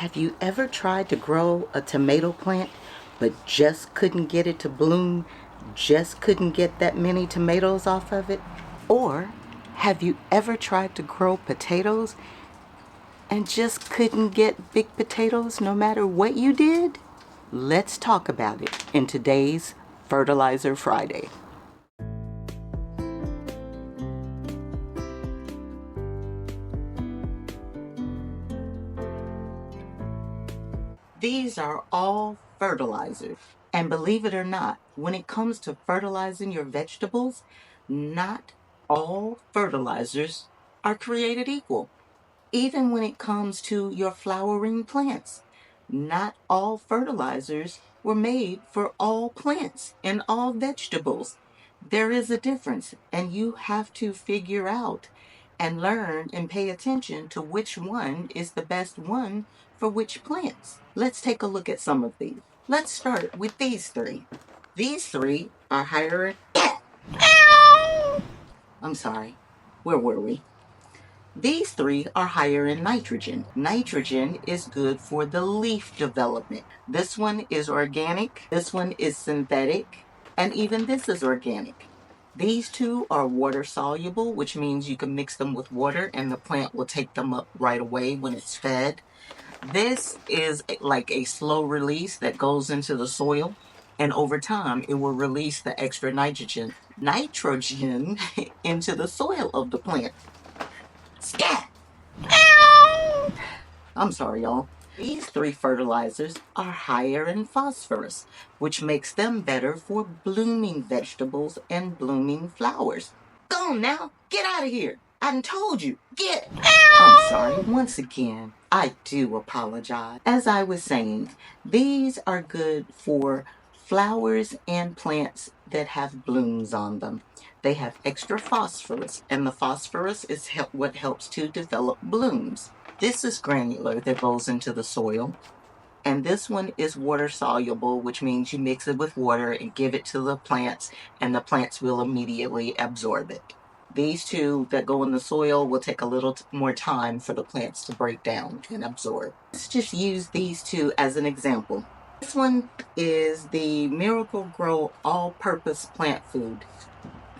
Have you ever tried to grow a tomato plant but just couldn't get it to bloom, just couldn't get that many tomatoes off of it? Or have you ever tried to grow potatoes and just couldn't get big potatoes no matter what you did? Let's talk about it in today's Fertilizer Friday. These are all fertilizers. And believe it or not, when it comes to fertilizing your vegetables, not all fertilizers are created equal. Even when it comes to your flowering plants, not all fertilizers were made for all plants and all vegetables. There is a difference, and you have to figure out and learn and pay attention to which one is the best one for which plants. Let's take a look at some of these. Let's start with these three. These three are higher. I'm sorry. Where were we? These three are higher in nitrogen. Nitrogen is good for the leaf development. This one is organic, this one is synthetic, and even this is organic. These two are water soluble, which means you can mix them with water and the plant will take them up right away when it's fed. This is like a slow release that goes into the soil, and over time it will release the extra nitrogen into the soil of the plant. Scat! I'm sorry, y'all. These three fertilizers are higher in phosphorus, which makes them better for blooming vegetables and blooming flowers. Go on now, get out of here. I done told you, get. I'm sorry, once again, I do apologize. As I was saying, these are good for flowers and plants that have blooms on them. They have extra phosphorus, and the phosphorus is what helps to develop blooms. This is granular that goes into the soil, and this one is water soluble, which means you mix it with water and give it to the plants, and the plants will immediately absorb it. These two that go in the soil will take a little more time for the plants to break down and absorb. Let's just use these two as an example. This one is the Miracle-Gro All-Purpose Plant Food.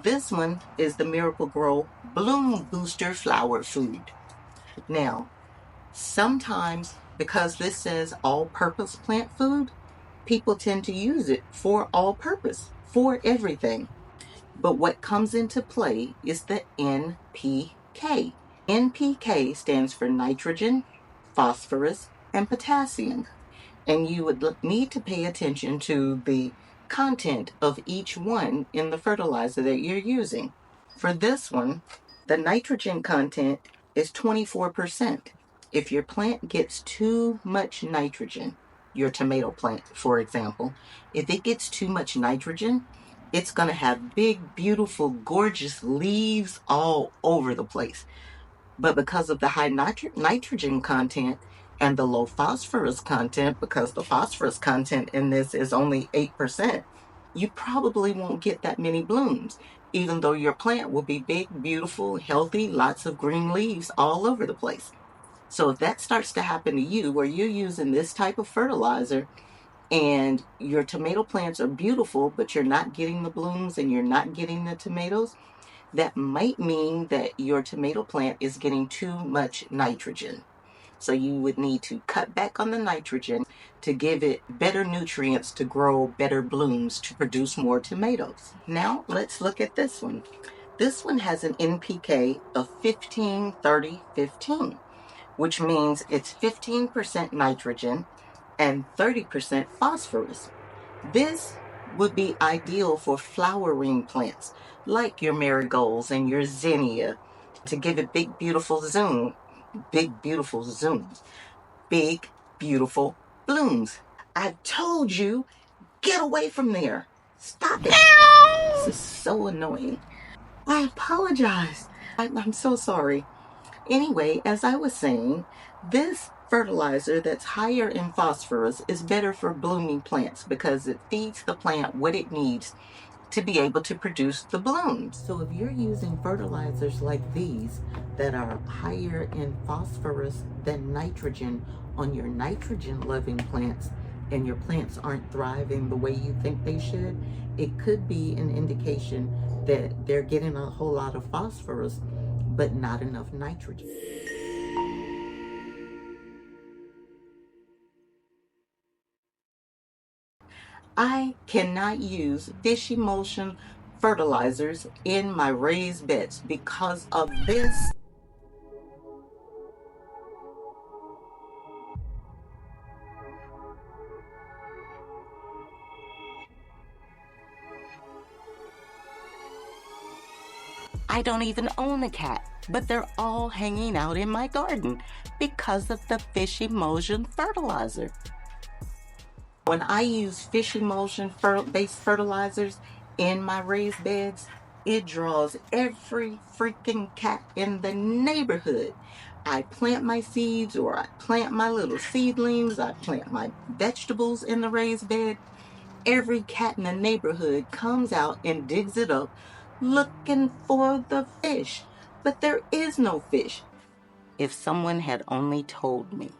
This one is the Miracle-Gro Bloom Booster Flower Food. Now, sometimes, because this says all-purpose plant food, people tend to use it for all-purpose, for everything. But what comes into play is the NPK. NPK stands for nitrogen, phosphorus, and potassium. And you would need to pay attention to the content of each one in the fertilizer that you're using. For this one, the nitrogen content is 24%. If your plant gets too much nitrogen, your tomato plant, for example, if it gets too much nitrogen, it's going to have big, beautiful, gorgeous leaves all over the place. But because of the high nitrogen content and the low phosphorus content, because the phosphorus content in this is only 8%, you probably won't get that many blooms, even though your plant will be big, beautiful, healthy, lots of green leaves all over the place. So if that starts to happen to you, where you're using this type of fertilizer and your tomato plants are beautiful, but you're not getting the blooms and you're not getting the tomatoes, that might mean that your tomato plant is getting too much nitrogen. So you would need to cut back on the nitrogen to give it better nutrients to grow better blooms to produce more tomatoes. Now let's look at this one. This one has an NPK of 15-30-15, which means it's 15% nitrogen and 30% phosphorus. This would be ideal for flowering plants like your marigolds and your zinnia to give it big, beautiful zoom. Big, beautiful zooms. Big, beautiful blooms. I told you, get away from there. Stop it. This is so annoying. I apologize. I'm so sorry. Anyway, as I was saying, this fertilizer that's higher in phosphorus is better for blooming plants because it feeds the plant what it needs to be able to produce the blooms. So if you're using fertilizers like these that are higher in phosphorus than nitrogen on your nitrogen-loving plants, and your plants aren't thriving the way you think they should, it could be an indication that they're getting a whole lot of phosphorus, but not enough nitrogen. I cannot use fish emulsion fertilizers in my raised beds because of this. I don't even own a cat, but they're all hanging out in my garden because of the fish emulsion fertilizer. When I use fish emulsion based fertilizers in my raised beds, it draws every freaking cat in the neighborhood. I plant my seeds, or I plant my little seedlings, I plant my vegetables in the raised bed. Every cat in the neighborhood comes out and digs it up looking for the fish, but there is no fish. If someone had only told me,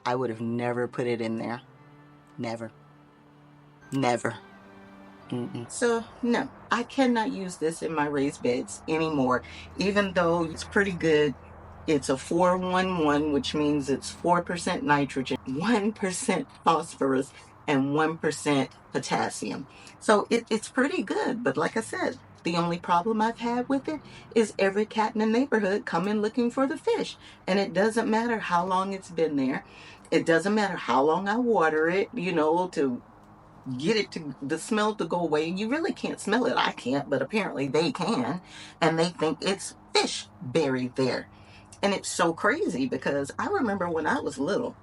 I would have never put it in there. Never. Never. So, no, I cannot use this in my raised beds anymore, even though it's pretty good. It's a 4-1-1, which means it's 4% nitrogen, 1% phosphorus, and 1% potassium. So it's pretty good, but like I said, the only problem I've had with it is every cat in the neighborhood coming looking for the fish. And it doesn't matter how long it's been there. It doesn't matter how long I water it, to get it to the smell to go away. You really can't smell it. I can't, but apparently they can, and they think it's fish buried there. And it's so crazy because I remember when I was little,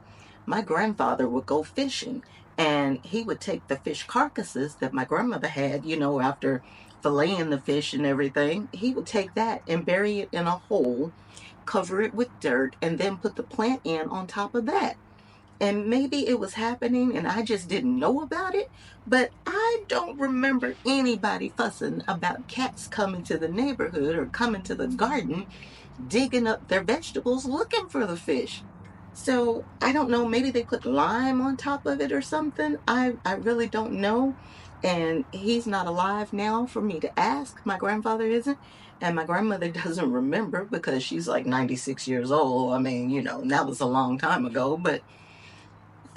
my grandfather would go fishing, and he would take the fish carcasses that my grandmother had, after filleting the fish and everything. He would take that and bury it in a hole, cover it with dirt, and then put the plant in on top of that. And maybe it was happening and I just didn't know about it, but I don't remember anybody fussing about cats coming to the neighborhood or coming to the garden, digging up their vegetables, looking for the fish. So I don't know, maybe they put lime on top of it or something. I really don't know. And he's not alive now for me to ask. My grandfather isn't. And my grandmother doesn't remember because she's like 96 years old. I mean, that was a long time ago, but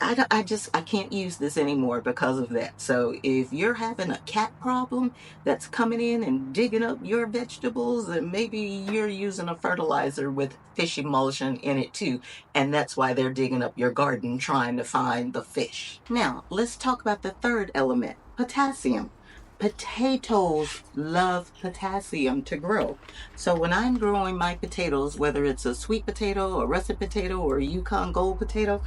I can't use this anymore because of that. So if you're having a cat problem that's coming in and digging up your vegetables, then maybe you're using a fertilizer with fish emulsion in it too, and that's why they're digging up your garden trying to find the fish. Now, let's talk about the third element, potassium. Potatoes love potassium to grow. So when I'm growing my potatoes, whether it's a sweet potato, a russet potato, or a Yukon Gold potato,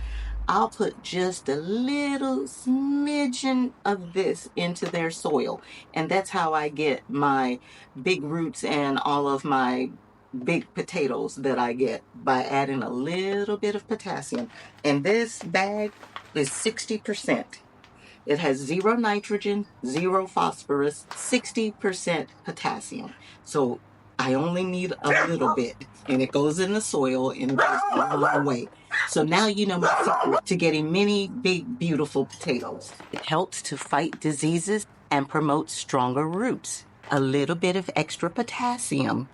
I'll put just a little smidgen of this into their soil. And that's how I get my big roots and all of my big potatoes that I get, by adding a little bit of potassium. And this bag is 60%. It has 0 nitrogen, 0 phosphorus, 60% potassium. So I only need a little bit, and it goes in the soil and it goes a long way. So now you know my secret to getting many big, beautiful potatoes. It helps to fight diseases and promote stronger roots. A little bit of extra potassium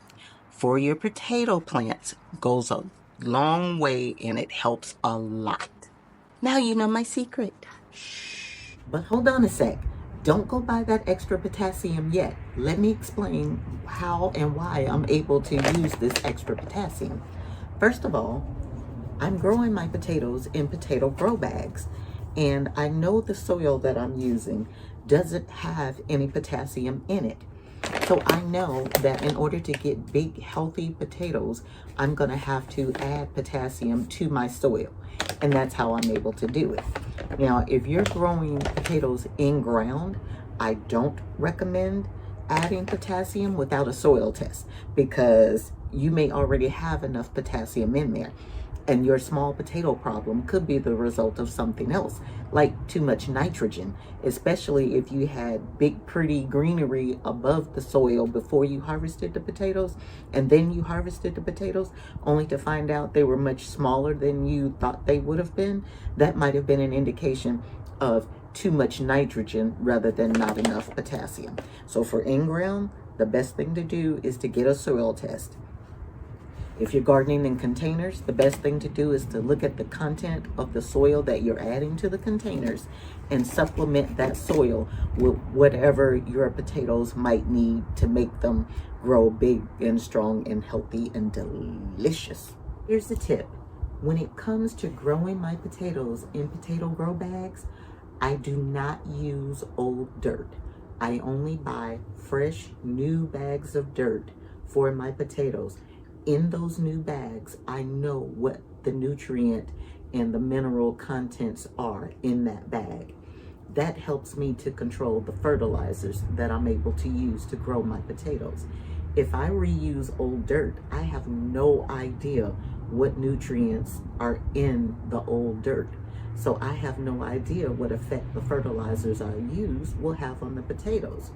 for your potato plants goes a long way, and it helps a lot. Now you know my secret. But hold on a sec. Don't go buy that extra potassium yet. Let me explain how and why I'm able to use this extra potassium. First of all, I'm growing my potatoes in potato grow bags, and I know the soil that I'm using doesn't have any potassium in it. So I know that in order to get big, healthy potatoes, I'm going to have to add potassium to my soil. And that's how I'm able to do it. Now, if you're growing potatoes in ground, I don't recommend adding potassium without a soil test, because you may already have enough potassium in there. And your small potato problem could be the result of something else, like too much nitrogen, especially if you had big, pretty greenery above the soil before you harvested the potatoes, and then you harvested the potatoes, only to find out they were much smaller than you thought they would have been. That might have been an indication of too much nitrogen rather than not enough potassium. So for in-ground, the best thing to do is to get a soil test. If you're gardening in containers, the best thing to do is to look at the content of the soil that you're adding to the containers and supplement that soil with whatever your potatoes might need to make them grow big and strong and healthy and delicious. Here's the tip. When it comes to growing my potatoes in potato grow bags, I do not use old dirt. I only buy fresh, new bags of dirt for my potatoes. In those new bags, I know what the nutrient and the mineral contents are in that bag. That helps me to control the fertilizers that I'm able to use to grow my potatoes. If I reuse old dirt, I have no idea what nutrients are in the old dirt. So I have no idea what effect the fertilizers I use will have on the potatoes.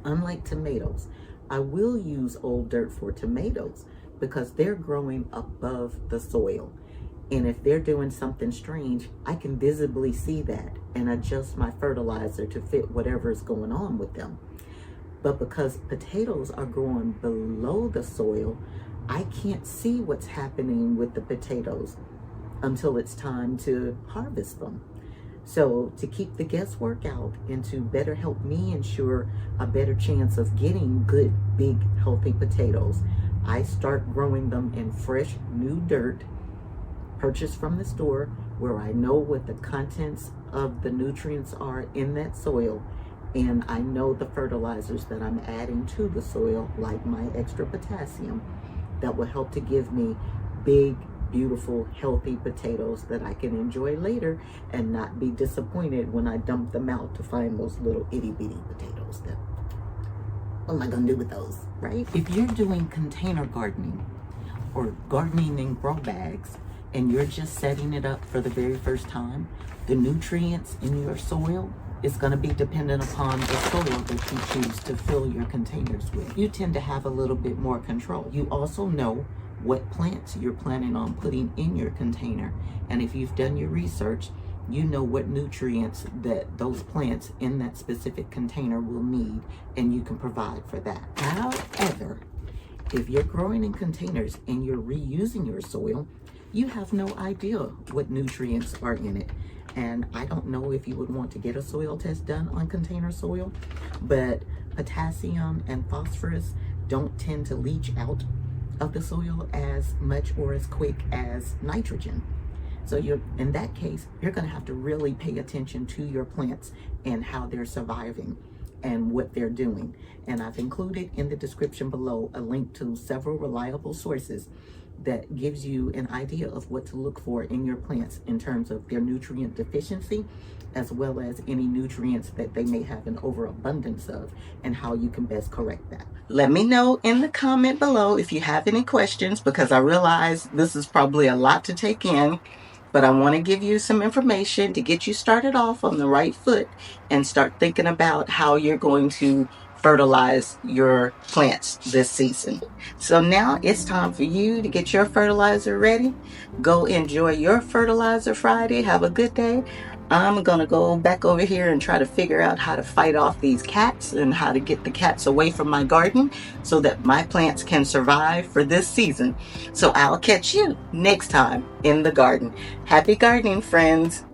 Unlike tomatoes, I will use old dirt for tomatoes because they're growing above the soil. And if they're doing something strange, I can visibly see that and adjust my fertilizer to fit whatever's going on with them. But because potatoes are growing below the soil, I can't see what's happening with the potatoes until it's time to harvest them. So to keep the guesswork out and to better help me ensure a better chance of getting good, big, healthy potatoes, I start growing them in fresh, new dirt purchased from the store where I know what the contents of the nutrients are in that soil, and I know the fertilizers that I'm adding to the soil, like my extra potassium, that will help to give me big, beautiful, healthy potatoes that I can enjoy later and not be disappointed when I dump them out to find those little itty bitty potatoes. That, what am I gonna do with those, right? If you're doing container gardening or gardening in grow bags and you're just setting it up for the very first time, the nutrients in your soil is going to be dependent upon the soil that you choose to fill your containers with. You tend to have a little bit more control. You also know what plants you're planning on putting in your container. And if you've done your research, you know what nutrients that those plants in that specific container will need, and you can provide for that. However, if you're growing in containers and you're reusing your soil, you have no idea what nutrients are in it. And I don't know if you would want to get a soil test done on container soil, but potassium and phosphorus don't tend to leach out of the soil as much or as quick as nitrogen. So in that case, you're going to have to really pay attention to your plants and how they're surviving and what they're doing. And I've included in the description below a link to several reliable sources that gives you an idea of what to look for in your plants in terms of their nutrient deficiency, as well as any nutrients that they may have an overabundance of, and how you can best correct that. Let me know in the comment below if you have any questions, because I realize this is probably a lot to take in, but I want to give you some information to get you started off on the right foot and start thinking about how you're going to fertilize your plants this season. So now it's time for you to get your fertilizer ready. Go enjoy your Fertilizer Friday. Have a good day. I'm gonna go back over here and try to figure out how to fight off these cats and how to get the cats away from my garden so that my plants can survive for this season. So I'll catch you next time in the garden. Happy gardening, friends.